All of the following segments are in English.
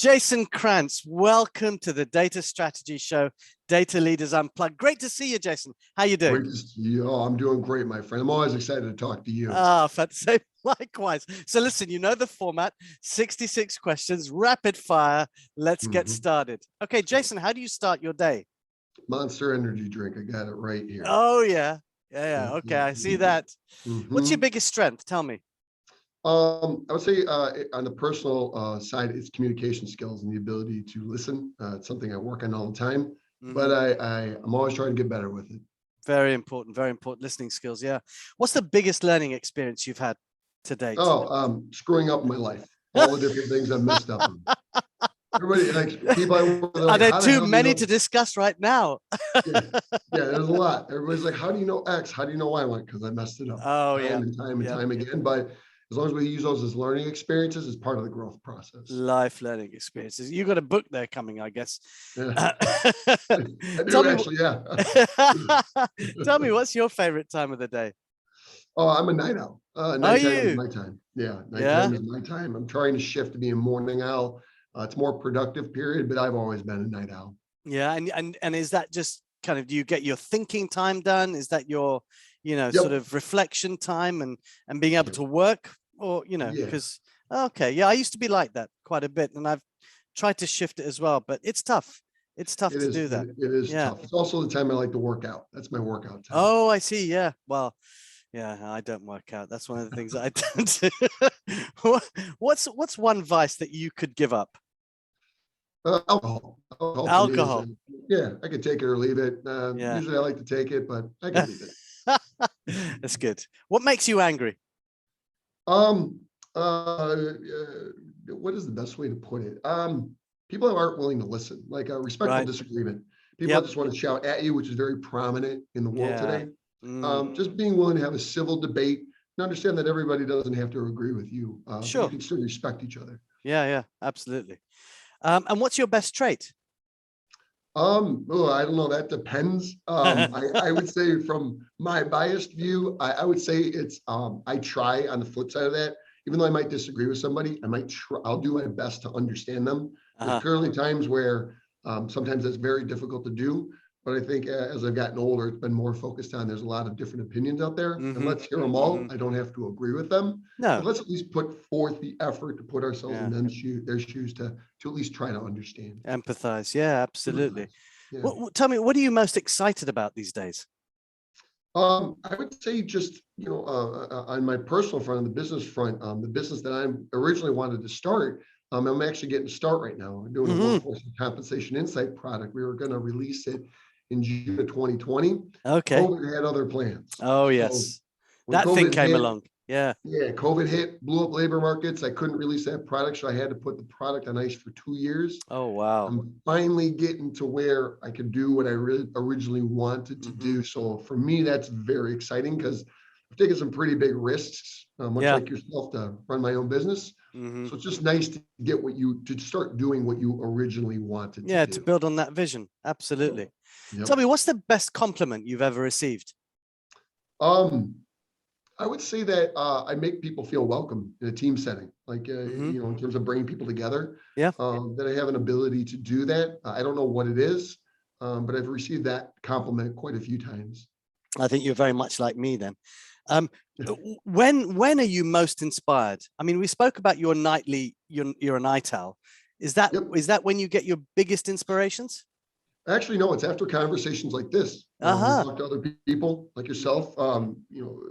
Jason Krantz, welcome to the Data Strategy Show, Data Leaders Unplugged. Great to see you, Jason. How you doing? Great to see you. Oh, I'm doing great, my friend. I'm always excited to talk to you. Fantastic. Likewise. So listen, you know the format, 66 questions, rapid fire. Let's get started. Okay, Jason, how do you start your day? Monster energy drink. I got it right here. Oh, yeah. Yeah. Okay, I see that. What's your biggest strength? Tell me. I would say on the personal side, it's communication skills and the ability to listen. It's something I work on all the time, but I'm always trying to get better with it. Very important listening skills. Yeah. What's the biggest learning experience you've had to date? Oh, screwing up my life. All the different things I've messed up in. Everybody, like people I work with, are there too many to discuss right now? Yeah, there's a lot. Everybody's like, how do you know X? How do you know Y? I went, because I messed it up time and time again. But as long as we use those as learning experiences, as part of the growth process. Life learning experiences. You got a book there coming, I guess. Yeah. I do actually, yeah. Tell me, what's your favorite time of the day? Oh, I'm a night owl. Nighttime is my time. Yeah, nighttime is my time. I'm trying to shift to be a morning owl. It's more productive period, but I've always been a night owl. Yeah, and is that just kind of, do you get your thinking time done? Is that your, sort of reflection time and being able to work? Or, because, okay, I used to be like that quite a bit, and I've tried to shift it as well, but it's tough. It's tough to do that. It is tough. It's also the time I like to work out. That's my workout time. Oh, I see. Yeah. Well, yeah, I don't work out. That's one of the things that I don't do. What's one vice that you could give up? Alcohol. Alcohol. Yeah, I could take it or leave it. Usually I like to take it, but I can leave it. That's good. What makes you angry? What is the best way to put it? People that aren't willing to listen, like a respectful disagreement. People just want to shout at you, which is very prominent in the world today. Just being willing to have a civil debate and understand that everybody doesn't have to agree with you. Sure. You can still respect each other. Yeah, absolutely. And what's your best trait? I don't know. That depends. I would say from my biased view, I would say it's I try on the flip side of that. Even though I might disagree with somebody, I'll do my best to understand them. There's clearly times where sometimes that's very difficult to do. But I think as I've gotten older, it's been more focused on the's a lot of different opinions out there. And let's hear them all. I don't have to agree with them. No. But let's at least put forth the effort to put ourselves in their shoes to at least try to understand. Empathize. Yeah, absolutely. Yeah. Tell me, what are you most excited about these days? I would say just, on my personal front, on the business front, the business that I originally wanted to start, I'm actually getting to start right now. We're doing a workforce and compensation insight product. We were going to release it in June of 2020. Okay. COVID had other plans. Oh, yes. So that COVID thing came along. Yeah. Yeah. COVID hit, blew up labor markets. I couldn't release that product, so I had to put the product on ice for 2 years. Oh, wow. I'm finally getting to where I can do what I originally wanted to do. So for me, that's very exciting because I've taken some pretty big risks, much like yourself, to run my own business. So it's just nice to get to start doing what you originally wanted to do. Yeah, to build on that vision. Absolutely. Tell me, what's the best compliment you've ever received? I would say that I make people feel welcome in a team setting, like, in terms of bringing people together. Yeah. That I have an ability to do that. I don't know what it is, but I've received that compliment quite a few times. I think you're very much like me then. When are you most inspired? I mean, we spoke about your nightly, you're a night owl. Is that when you get your biggest inspirations? Actually, no, it's after conversations like this. We talk to other people like yourself,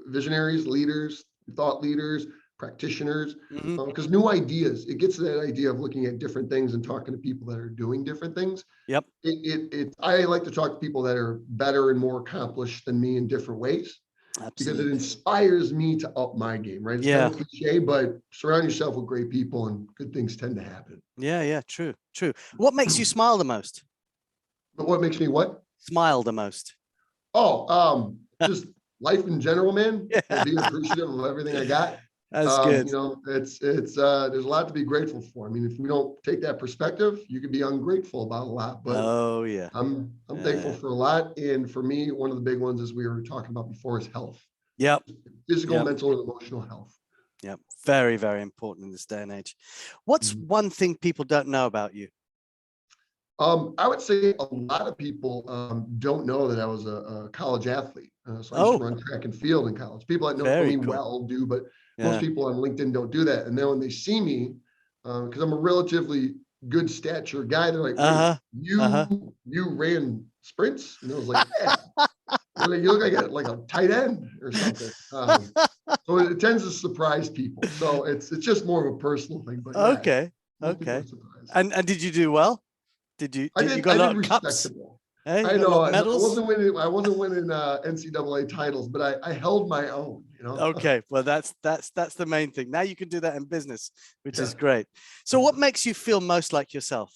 visionaries, leaders, thought leaders, practitioners, because new ideas, it gets to that idea of looking at different things and talking to people that are doing different things. Yep. I like to talk to people that are better and more accomplished than me in different ways. Absolutely. Because it inspires me to up my game, right? It's kind of cliche, but surround yourself with great people and good things tend to happen. Yeah, true. What makes you smile the most? What makes me what? Smile the most. Just life in general, man. Being appreciative of everything I got. That's good. It's there's a lot to be grateful for. I mean, if we don't take that perspective, you could be ungrateful about a lot. But I'm thankful for a lot. And for me, one of the big ones, as we were talking about before, is health. Yep. Physical, mental, and emotional health. Yeah. Very, very important in this day and age. What's one thing people don't know about you? I would say a lot of people don't know that I was a college athlete. So I used to Oh, run track and field in college. People that know very me cool. well do, but most Yeah. people on LinkedIn don't do that. And then when they see me, because I'm a relatively good stature guy, they're like, "Wait, Uh-huh. Uh-huh. you ran sprints?" And I was like, "Yeah." You look like a tight end or something. So it tends to surprise people. So it's just more of a personal thing. But yeah, Okay. most people are Okay. surprised. And did you do well? You got I a lot did of cups? respectable. Hey, you I got a lot know of I medals? wasn't winning NCAA titles, but I held my own, you know. Okay, well that's the main thing. Now you can do that in business, which Yeah. is great. So what makes you feel most like yourself?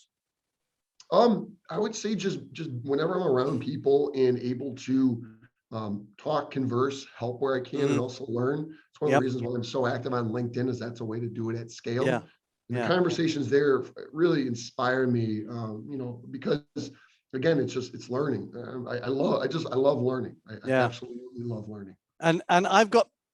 I would say just whenever I'm around people and able to talk, converse, help where I can, and Mm, also learn. It's one of the yep. reasons why I'm so active on LinkedIn is that's a way to do it at scale. Yeah. And the Yeah. conversations there really inspire me, because again, it's learning. I love learning. I Yeah. absolutely love learning. And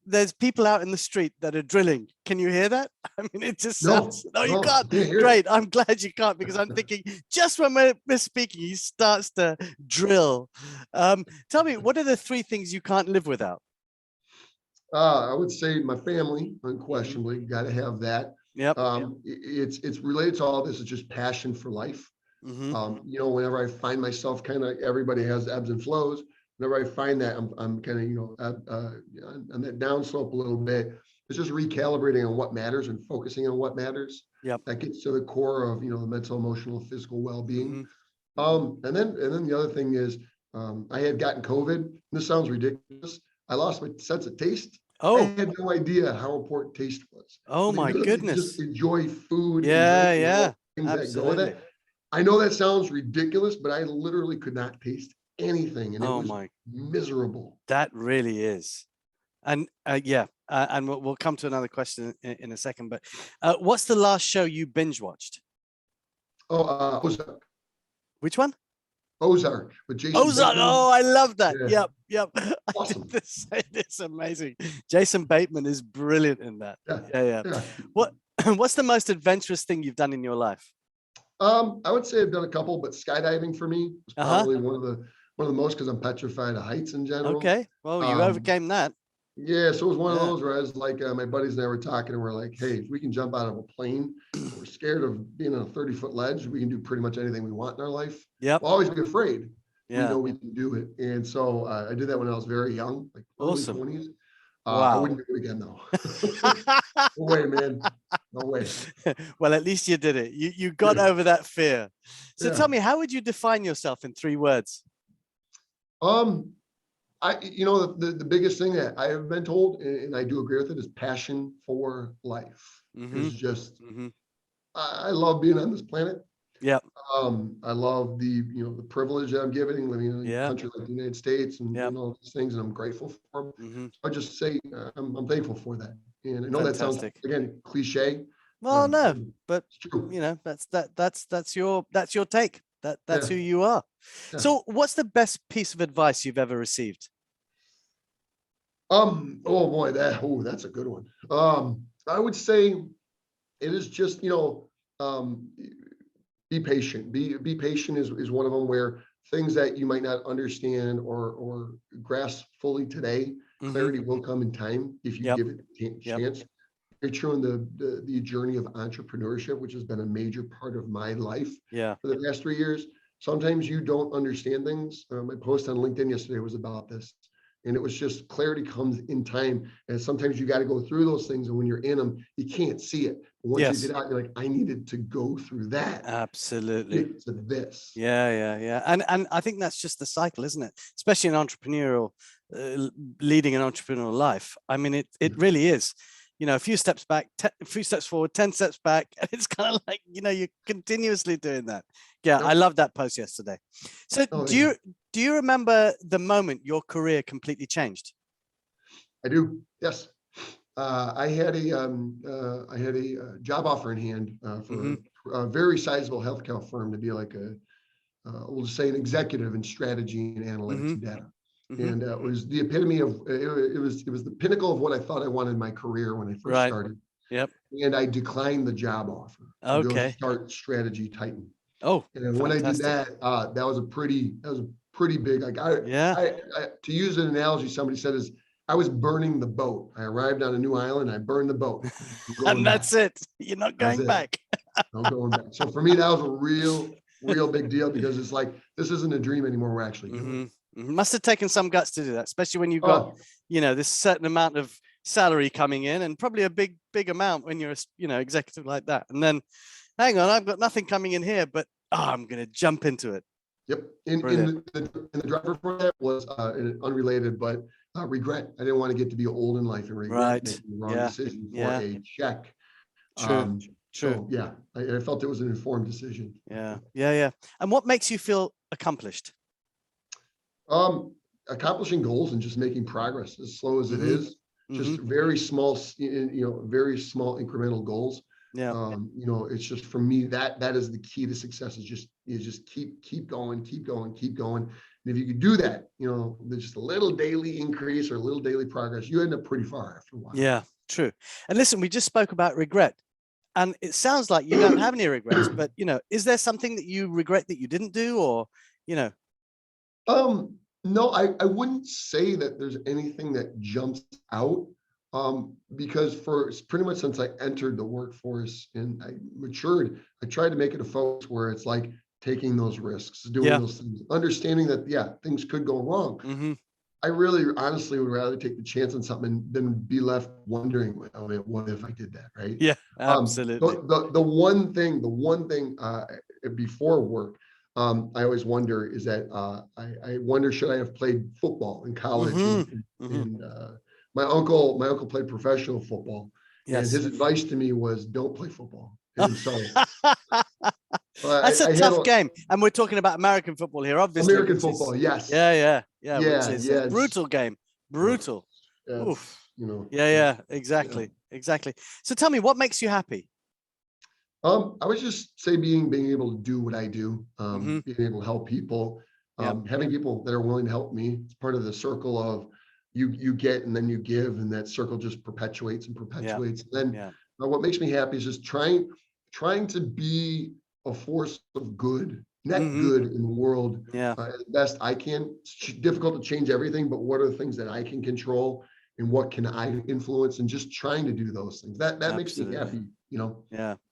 there's people out in the street that are drilling. Can you hear that? I mean, it just sounds. No, you No, I can't. can't hear it. Great. I'm glad you can't because I'm thinking just when we're speaking, he starts to drill. Tell me, what are the three things you can't live without? I would say my family, Hmm. unquestionably, got to have that. Yep. It's related to all this. It's just passion for life. Hmm. Whenever I find myself kind of, everybody has ebbs and flows. Whenever I find that I'm kind of, on that down slope a little bit, it's just recalibrating on what matters and focusing on what matters. Yep. That gets to the core of, the mental, emotional, physical well-being. Hmm. And then the other thing is, I had gotten COVID. This sounds ridiculous. I lost my sense of taste. I Oh, had no idea how important taste was. oh The my ability to just goodness. enjoy food and Yeah, drink and all yeah, the things that go with absolutely. it. I know that sounds ridiculous, but I literally could not taste anything, and it Oh was my, miserable. that really is. And yeah, and we'll come to another question in a second. But what's the last show you binge watched? Oh, Ozark. Which one? Ozark with Jason Ozark. Oh, Bateman. I love that. Yeah, Yep, yep. I did awesome. the same. It's amazing. Jason Bateman is brilliant in that. Yeah, Yeah, yeah. yeah. What what's the most adventurous thing you've done in your life? I would say I've done a couple, but skydiving for me was Uh-huh. probably one of the most because I'm petrified of heights in general. Okay. Well, you Um, overcame that. yeah, so it was one of Yeah. those where I was like, my buddies and I were talking, and we're like, hey, if we can jump out of a plane, we're scared of being on a 30-foot ledge. We can do pretty much anything we want in our life. Yep. We'll always be afraid. We Yeah. know we can do it. And so I did that when I was very young, like early Awesome. 20s. I Wow. wouldn't do it again though. No way, man. No way. Well, at least you did it. You got Yeah. over that fear. So Yeah. tell me, how would you define yourself in 3 words? Um, the biggest thing that I have been told, and I do agree with it, is passion for life. Mm-hmm. Is just Mm-hmm. I love being on this planet. Yep. I love the privilege that I'm given living in a Yeah. country like the United States and Yep. doing all these things, and I'm grateful for them. Mm-hmm. So I just say I'm thankful for that. And I know that sounds Fantastic. again cliche. Well, no, And but it's true. that's your take. That's Yeah. who you are. Yeah. So what's the best piece of advice you've ever received? Oh boy, that's a good one. I would say it is just, um, be patient. Be patient is one of them where things that you might not understand or grasp fully today, Mm-hmm. clarity will come in time if you Yep. give it a Yep. chance. Very true in the journey of entrepreneurship, which has been a major part of my life Yeah. for the past 3 years. Sometimes you don't understand things. My post on LinkedIn yesterday was about this. And it was just clarity comes in time. And sometimes you got to go through those things. And when you're in them, you can't see it. But once you Yes. get out, you're like, I needed to go through that to Absolutely. get to this. Yeah, yeah, yeah. And I think that's just the cycle, isn't it? Especially in entrepreneurial, leading an entrepreneurial life. I mean, it really is. A few steps back, a few steps forward, 10 steps back. And it's kind of like, you're continuously doing that. Yeah, I Yep. love that post yesterday. So Oh, do thank you. you remember the moment your career completely changed? I do. Yes. I had a job offer in hand Mm-hmm. for a very sizable healthcare firm to be like we'll just say an executive in strategy and analytics Mm-hmm. and data. And it was the epitome of it was the pinnacle of what I thought I wanted in my career when I first started. Yep. And I declined the job offer to go start Strategy Titan. Oh, and when I did that, that was a pretty big, like I to use an analogy somebody said is I was burning the boat. I arrived on a new island, I burned the boat. And that's it. You're not going back. I'm going back. So for me, that was a real big deal, because it's like, this isn't a dream anymore. We're actually doing it. Must have taken some guts to do that, especially when you've got, this certain amount of salary coming in, and probably a big amount when you're a, executive like that. And then, hang on, I've got nothing coming in here, but I'm going to jump into it. Yep. And the driver for that was unrelated, but regret. I didn't want to get to be old in life and regret making the wrong decision for a check. True. So yeah, I felt it was an informed decision. Yeah. And what makes you feel accomplished? Accomplishing goals and just making progress, as slow as it is, just very small, very small incremental goals. Yeah. It's just, for me, that is the key to success, is just keep going. And if you could do that, there's just a little daily increase or a little daily progress, you end up pretty far after a while. Yeah, true. And listen, we just spoke about regret, and it sounds like you don't have any regrets, but is there something that you regret that you didn't do, or No, I wouldn't say that there's anything that jumps out, because for pretty much since I entered the workforce and I matured, I tried to make it a focus where it's like taking those risks, doing those things, understanding that, things could go wrong. I really honestly would rather take the chance on something than be left wondering, what if I did that, right? Yeah, absolutely. The one thing before work, I always wonder is that I wonder, should I have played football in college? And my uncle played professional football, and his advice to me was, don't play football. And so that's a tough game, and we're talking about American football here, obviously. American football, yes. Yeah. Which is a brutal game, brutal. Oof. Exactly. So tell me, what makes you happy? I would just say being able to do what I do, being able to help people, having people that are willing to help me. It's part of the circle of you get and then you give, and that circle just perpetuates and perpetuates. And then what makes me happy is just trying to be a force of good, net good in the world, as best I can. It's difficult to change everything, but what are the things that I can control, and what can I influence, and just trying to do those things. That makes me happy,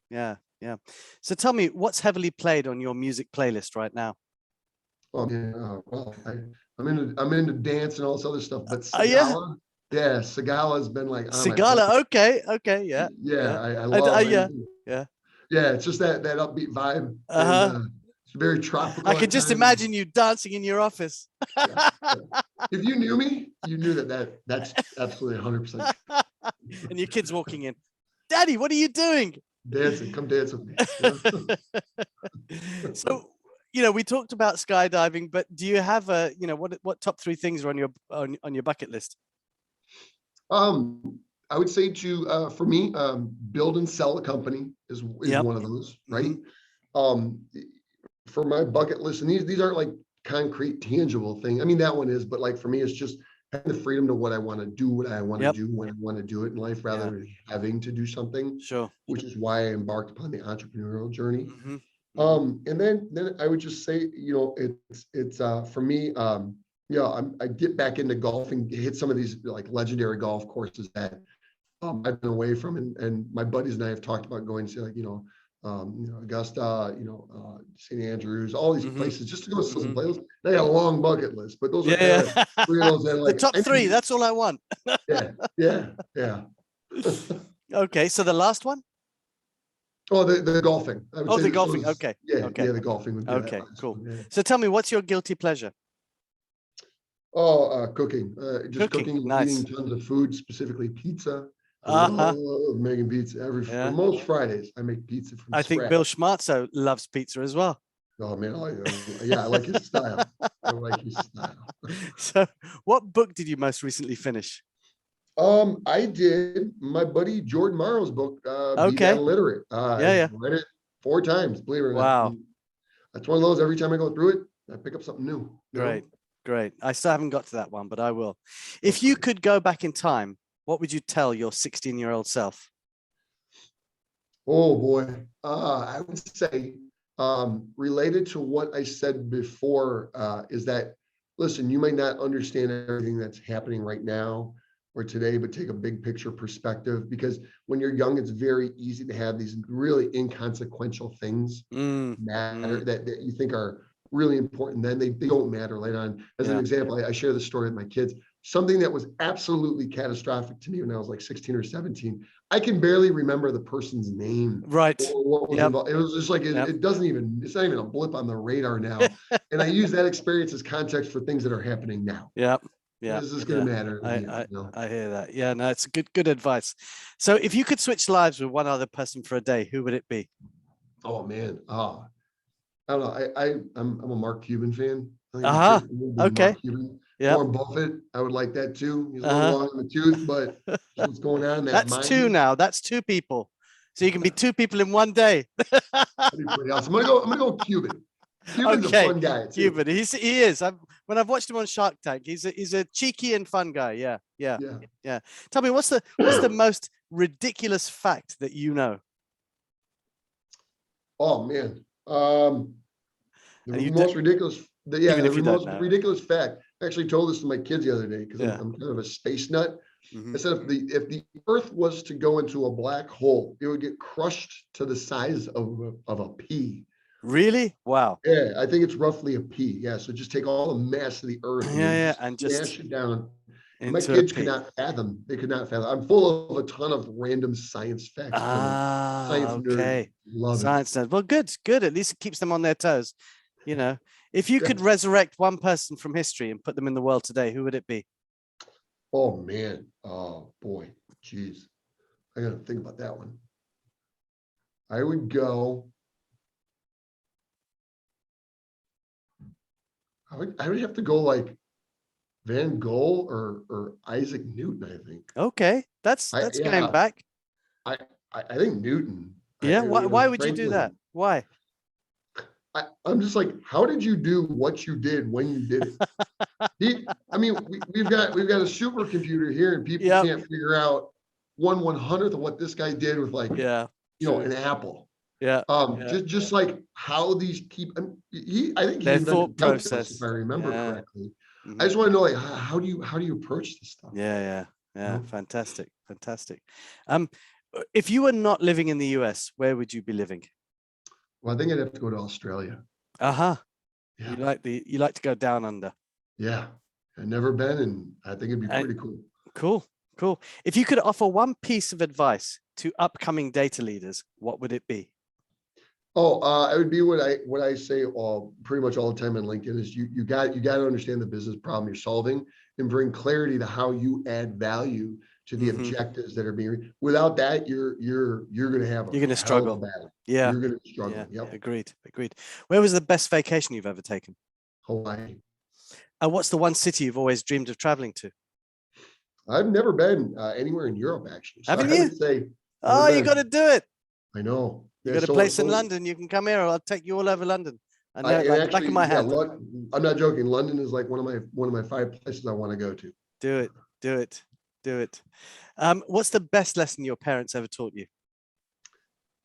Yeah. So tell me, what's heavily played on your music playlist right now? Well, I'm into dance and all this other stuff, but Segala has been like Segala. Okay, yeah. I love it. Yeah, it's just that upbeat vibe. It's very tropical. I could just imagine you dancing in your office. If you knew me, you knew that's absolutely 100%. And your kids walking in, Daddy, what are you doing? Dancing, come dance with me. So, we talked about skydiving, but do you have what top 3 things are on your bucket list? I would say for me, build and sell a company is one of those, right? For my bucket list, and these aren't like concrete, tangible thing. I mean, that one is, but like for me, it's just having the freedom to what I want to do, what I want to do, when I want to do it in life, rather than having to do something. Sure. Which is why I embarked upon the entrepreneurial journey. And then I would just say, it's for me, I get back into golf and hit some of these like legendary golf courses that I've been away from, and my buddies and I have talked about going to, like, Augusta, St. Andrews, all these places, just to go to some places. They got a long bucket list, but those are three of those that, like, the top 3. That's all I want. Yeah. Okay, so the last one. Oh, the golfing. The golfing. Okay. Yeah, the golfing would be okay. Cool. Yeah. So tell me, what's your guilty pleasure? Cooking. Just cooking, nice. Eating tons of food, specifically pizza. I love making pizza most Fridays. I make pizza from scratch. I think Bill Schmartzo loves pizza as well. Oh man, I like his style. So, what book did you most recently finish? I did my buddy Jordan Morrow's book. Be That Illiterate. I read it 4 times. Believe it or not. That's one of those. Every time I go through it, I pick up something new. Great. Great. I still haven't got to that one, but I will. If you could go back in time, what would you tell your 16-year-old self? Oh boy. I would say, related to what I said before, is that, listen, you might not understand everything that's happening right now or today, but take a big picture perspective, because when you're young, it's very easy to have these really inconsequential things matter that you think are really important. Then they don't matter later on. As an example, I share this story with my kids. Something that was absolutely catastrophic to me when I was like 16 or 17. I can barely remember the person's name. Right. Or what was involved. It was just like, it doesn't even, it's not even a blip on the radar now. And I use that experience as context for things that are happening now. Yeah. Yeah. This is going to matter. I hear that. Yeah, no, it's good advice. So if you could switch lives with one other person for a day, who would it be? Oh man. I don't know. I'm a Mark Cuban fan. Okay. Mark Cuban. Warren Buffett, I would like that too. He's a little long in the tooth, but what's going on in that That's mind? two now. That's two people. So you can be two people in one day. That'd be pretty awesome. I'm gonna go Cuban. Cuban's a fun guy too. Cuban. He is. When I've watched him on Shark Tank, he's a cheeky and fun guy. Yeah. Tell me, what's the most ridiculous fact that you know? Oh man. The most ridiculous fact. I actually told this to my kids the other day because I'm kind of a space nut. I said if the Earth was to go into a black hole, it would get crushed to the size of a pea. Really? Wow. Yeah, I think it's roughly a pea. Yeah, so just take all the mass of the Earth and just smash it down. My kids could not fathom. They could not fathom. I'm full of a ton of random science facts. Science nerd. Love science nerd. Well, good. At least it keeps them on their toes. You know, if you could resurrect one person from history and put them in the world today, who would it be? Oh man. Oh boy. Jeez. I gotta think about that one. I would go. I would have to go like Van Gogh or Isaac Newton, I think. Okay. That's going back. I think Newton. Yeah. Why would you do that? Why? I'm just like, how did you do what you did when you did it? We've got a supercomputer here, and people can't figure out 1/100th of what this guy did with an apple. Just like how these people. I think he invented calculus, if I remember correctly. I just want to know, like, how do you approach this stuff? Yeah. Fantastic. If you were not living in the US, where would you be living? Well, I think I'd have to go to Australia. Yeah. You like to go down under. Yeah, I've never been, and I think it'd be pretty cool. Cool. If you could offer one piece of advice to upcoming data leaders, what would it be? It would be what I say pretty much all the time on LinkedIn is you got to understand the business problem you're solving and bring clarity to how you add value to the objectives that are being. Without that, you're going to have you're going to struggle. Battle. Yeah, you're going to struggle. Yeah. Yep. Agreed. Where was the best vacation you've ever taken? Hawaii. And what's the one city you've always dreamed of traveling to? I've never been anywhere in Europe, actually. So haven't you? I would say, you got to do it. I know. You got a place in London. You can come here, or I'll take you all over London. I know, like the back of my hand. I'm not joking. London is like one of my 5 places I want to go to. Do it. What's the best lesson your parents ever taught you?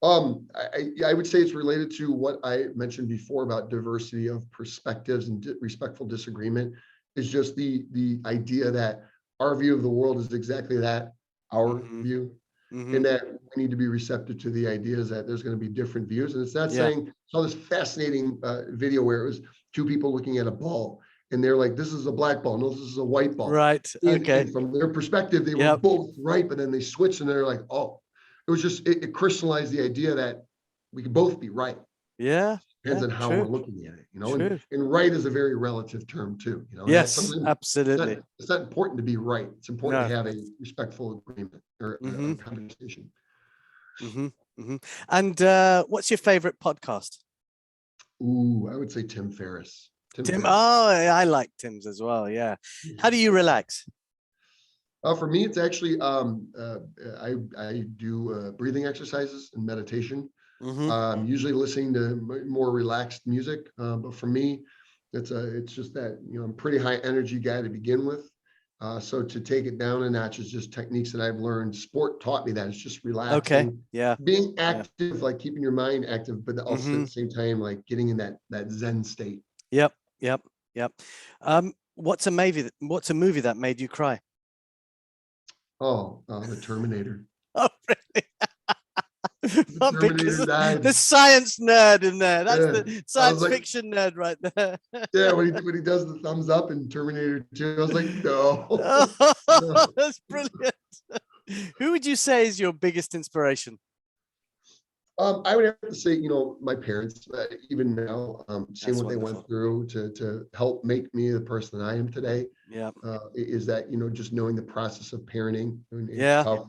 I would say it's related to what I mentioned before about diversity of perspectives and respectful disagreement. Is just the idea that our view of the world is exactly that, our view. And that we need to be receptive to the ideas that there's going to be different views. And it's not saying, I saw this fascinating video where it was two people looking at a ball and they're like, this is a black ball. No, this is a white ball. Right. And from their perspective, they were both right, but then they switched and they're like, oh, it was just, it crystallized the idea that we could both be right. Yeah. Depends on how we're looking at it, and right is a very relative term too, Yes, absolutely. It's not important to be right. It's important to have a respectful agreement or a conversation. And what's your favorite podcast? Ooh, I would say Tim Ferriss. Tim. Oh, I like Tim's as well. Yeah. How do you relax? For me, it's actually I do breathing exercises and meditation. Usually listening to more relaxed music. But for me, It's just that, I'm a pretty high energy guy to begin with. So to take it down a notch is just techniques that I've learned. Sport taught me that. It's just relaxing. Okay. Yeah. Being active, like keeping your mind active, but also at the same time, like getting in that Zen state. Yep. What's a movie that made you cry? Oh, the Terminator. Oh, really? Not because Terminator died. the science nerd in there. That's the science like, fiction nerd right there. Yeah, when he does the thumbs up in Terminator 2, I was like, no. Oh, No. that's brilliant. Who would you say is your biggest inspiration? I would have to say, my parents, even now, seeing what they went through to help make me the person that I am today. Yeah. Is that, just knowing the process of parenting. Yeah. Tough,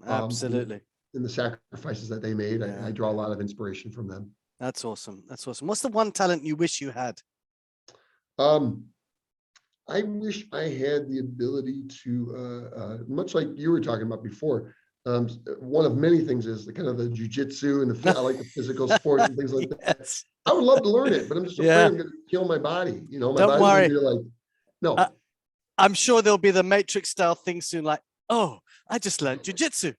absolutely. And the sacrifices that they made. I draw a lot of inspiration from them. That's awesome. That's awesome. What's the one talent you wish you had? I wish I had the ability to, much like you were talking about before, one of many things is the kind of the jujitsu and I like the physical sports and things like that. I would love to learn it, but I'm just afraid I'm going to kill my body. My Don't body's worry. Gonna be like, no. I'm sure there'll be the Matrix style thing soon, like, oh, I just learned jujitsu.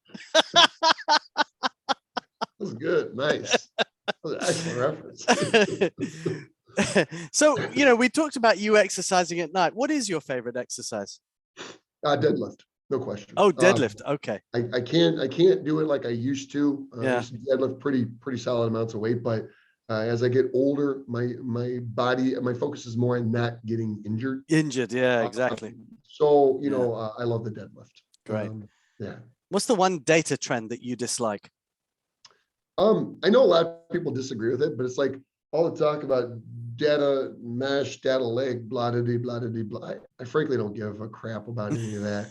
That was good. Nice. That was an excellent reference. So, we talked about you exercising at night. What is your favorite exercise? Deadlift, no question. Oh, deadlift. Okay. I can't do it like I used to. I Yeah. used to deadlift pretty solid amounts of weight, but as I get older, my body, my focus is more on not getting injured. Yeah, exactly. So, I love the deadlift. Great. Yeah. What's the one data trend that you dislike? I know a lot of people disagree with it, but it's like all the talk about data mesh, data lake, blah, blah, blah, blah, blah. I frankly don't give a crap about any of that.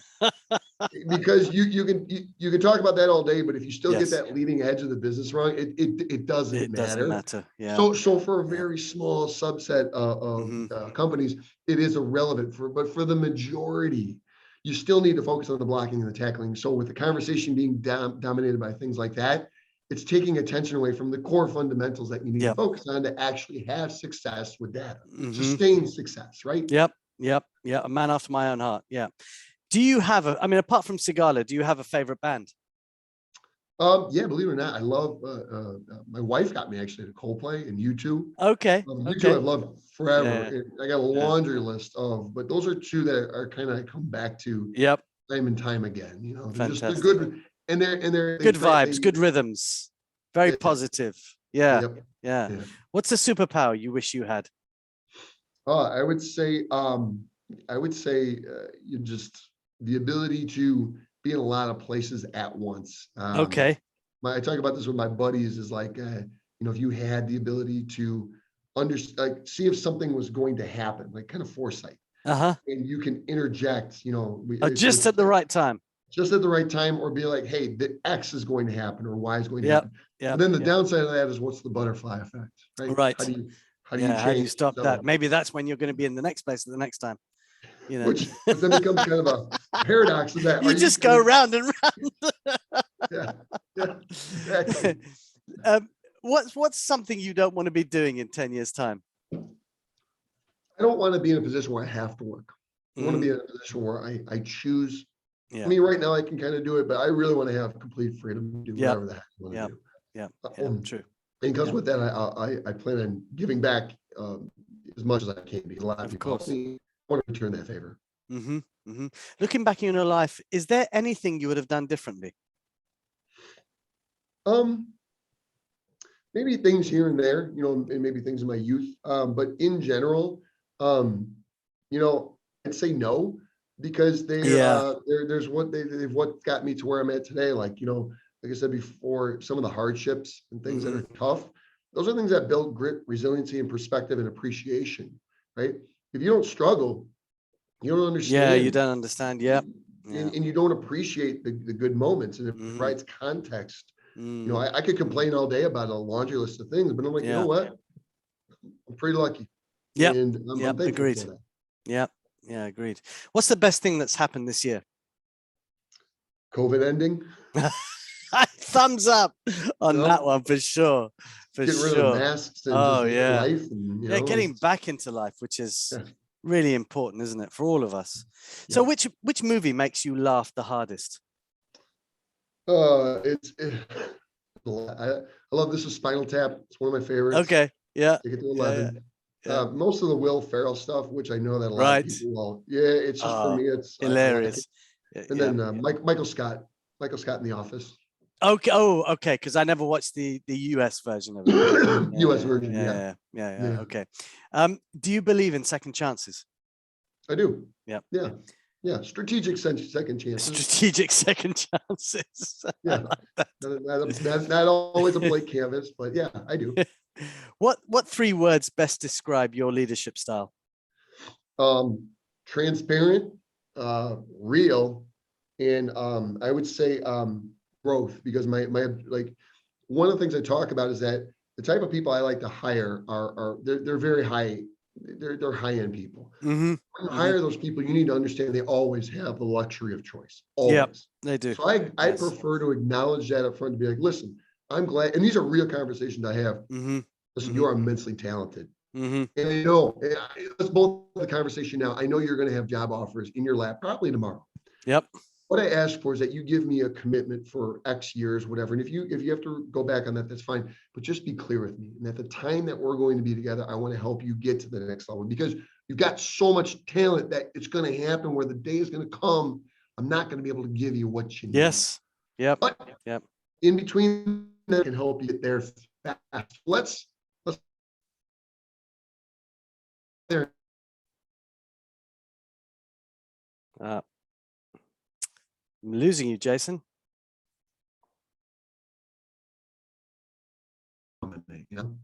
Because you can talk about that all day, but if you still get that leading edge of the business wrong, it doesn't matter. Yeah. So for a very small subset of companies, it is irrelevant. But for the majority, you still need to focus on the blocking and the tackling. So with the conversation being dominated by things like that, it's taking attention away from the core fundamentals that you need to focus on to actually have success with data, sustained success, right? Yep. A man after my own heart. Yeah. Do you have apart from Sigala, do you have a favorite band? Yeah, believe it or not, I love, my wife got me actually to Coldplay and U2. Okay. U2 I've loved forever. Yeah. I got a laundry list but those are two that are kind of come back to time and time again. They're good, and they're good vibes, good rhythms, very positive. Yeah. What's a superpower you wish you had? I would say you just the ability to be in a lot of places at once. Okay. I talk about this with my buddies is like, if you had the ability to see if something was going to happen, like kind of foresight, and you can interject, just at the right time. Just at the right time, or be like, hey, the X is going to happen or Y is going to happen. But then the downside of that is what's the butterfly effect, right? Right. How do you stop that? Maybe that's when you're going to be in the next place at the next time. Which then becomes kind of a paradox of that. You just go round and round. Exactly. What's something you don't want to be doing in 10 years' time? I don't want to be in a position where I have to work. I want to be in a position where I choose. I mean, right now I can kind of do it, but I really want to have complete freedom to do whatever the heck I want to do. True. Because with that, I plan on giving back as much as I can, because a lot of people help me. I want to return that favor. Looking back in your life, is there anything you would have done differently? Maybe things here and there, and maybe things in my youth. But in general, I'd say no, because there's what got me to where I'm at today. Like I said before, some of the hardships and things that are tough, those are things that build grit, resiliency, and perspective and appreciation, right? If you don't struggle, you don't understand. Yeah, you don't understand. And you don't appreciate the good moments, and it provides context. I could complain all day about a laundry list of things, but I'm like, you know what? I'm pretty lucky. Yeah. And I'm thankful agreed. for that. Yeah, agreed. What's the best thing that's happened this year? COVID ending. Thumbs up on that one for sure. getting rid of the masks and just living life, and getting back into life, which is really important, isn't it, for all of us? So which movie makes you laugh the hardest? I love This Is Spinal Tap. It's one of my favorites. Okay. Yeah. Take it to 11. Most of the Will Ferrell stuff, which I know that a lot of people will. Yeah, it's just for me, it's hilarious. And then Michael Scott in The Office. Okay. Oh, okay. Because I never watched the US version of it. US version. Yeah. Okay. Do you believe in second chances? I do. Yeah. Yeah. Strategic second chances. Strategic second chances. Yeah. Not always a blank canvas, but yeah, I do. What 3 words best describe your leadership style? Transparent, real, and I would say growth, because my like one of the things I talk about is that the type of people I like to hire are they're very high, they're high-end people. When you hire those people, you need to understand they always have the luxury of choice. Always. Yep, they do. So I prefer to acknowledge that up front, to be like, listen, I'm glad, and these are real conversations I have. Listen, you are immensely talented. And I know, let's both have the conversation now. I know you're going to have job offers in your lap probably tomorrow. Yep. What I ask for is that you give me a commitment for X years, whatever. And if you have to go back on that, that's fine. But just be clear with me. And at the time that we're going to be together, I want to help you get to the next level, because you've got so much talent that it's going to happen where the day is going to come. I'm not going to be able to give you what you need. Yes. Yep. But in between, that can help you get there fast. Let's there. I'm losing you, Jason. The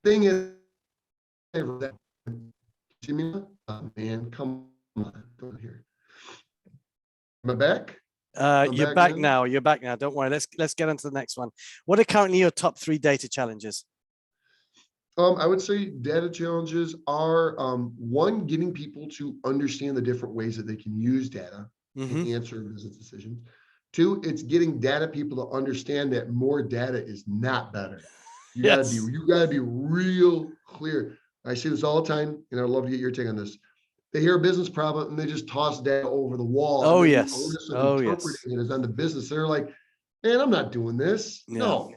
thing is, man, come on, go here. Am I back? You're back now. You're back now. Don't worry. Let's get on to the next one. What are currently your top 3 data challenges? I would say data challenges are one, getting people to understand the different ways that they can use data to answer business decisions. 2, it's getting data people to understand that more data is not better. You gotta be real clear. I see this all the time, and I'd love to get your take on this. They hear a business problem and they just toss data over the wall. Oh, yes. Interpreting it as on the business. They're like, man, I'm not doing this. No,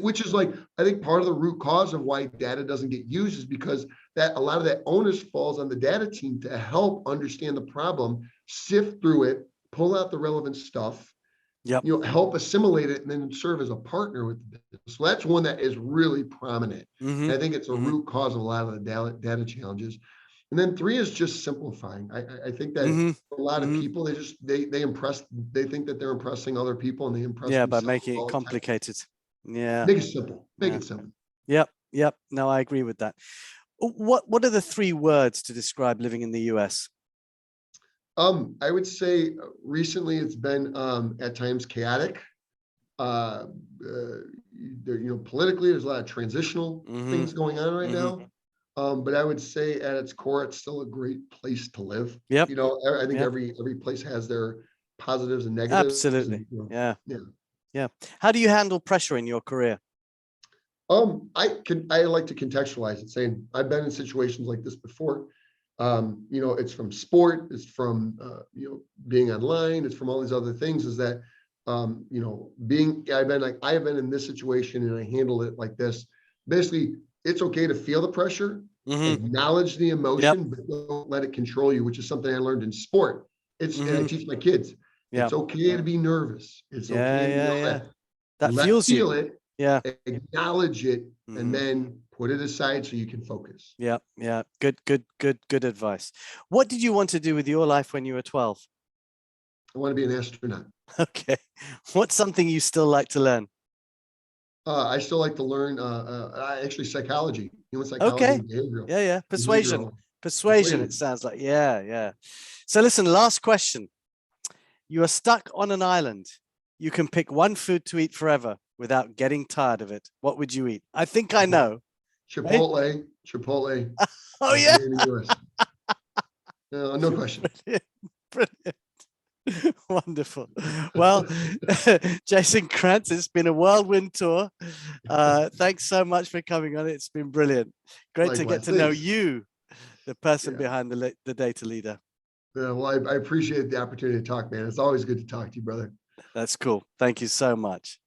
which is like, I think part of the root cause of why data doesn't get used is because that a lot of that onus falls on the data team to help understand the problem, sift through it, pull out the relevant stuff, help assimilate it, and then serve as a partner with the business. So that's one that is really prominent. And I think it's a root cause of a lot of the data challenges. And then 3 is just simplifying. I think that a lot of people, they think that they're impressing other people, and they impress by making it complicated. Make it simple. Make it simple. Yep. No, I agree with that. What are the 3 words to describe living in the US? I would say recently it's been at times chaotic. Politically, there's a lot of transitional things going on right now. But I would say at its core, it's still a great place to live. Yep. I think every place has their positives and negatives. Absolutely. Yeah. How do you handle pressure in your career? I like to contextualize it, saying I've been in situations like this before. It's from sport, it's from being online, it's from all these other things. Is that I have been in this situation and I handled it like this. Basically, it's okay to feel the pressure, acknowledge the emotion, but don't let it control you, which is something I learned in sport. And I teach my kids. It's okay to be nervous. It's okay to feel it. Acknowledge it, and then put it aside so you can focus. Good advice. What did you want to do with your life when you were 12? I want to be an astronaut. Okay. What's something you still like to learn? I still like to learn actually psychology, human psychology. Okay. Persuasion. It sounds like. So listen, last question. You are stuck on an island. You can pick one food to eat forever without getting tired of it. What would you eat? I think I know. Chipotle. Oh yeah. In the US. No question. Brilliant. Wonderful. Well, Jason Krantz, it's been a whirlwind tour. Thanks so much for coming on. It's been brilliant. Great Likewise, to get to thanks. know you, the person Yeah. behind the data leader. Yeah, well, I appreciate the opportunity to talk, man. It's always good to talk to you, brother. That's cool. Thank you so much.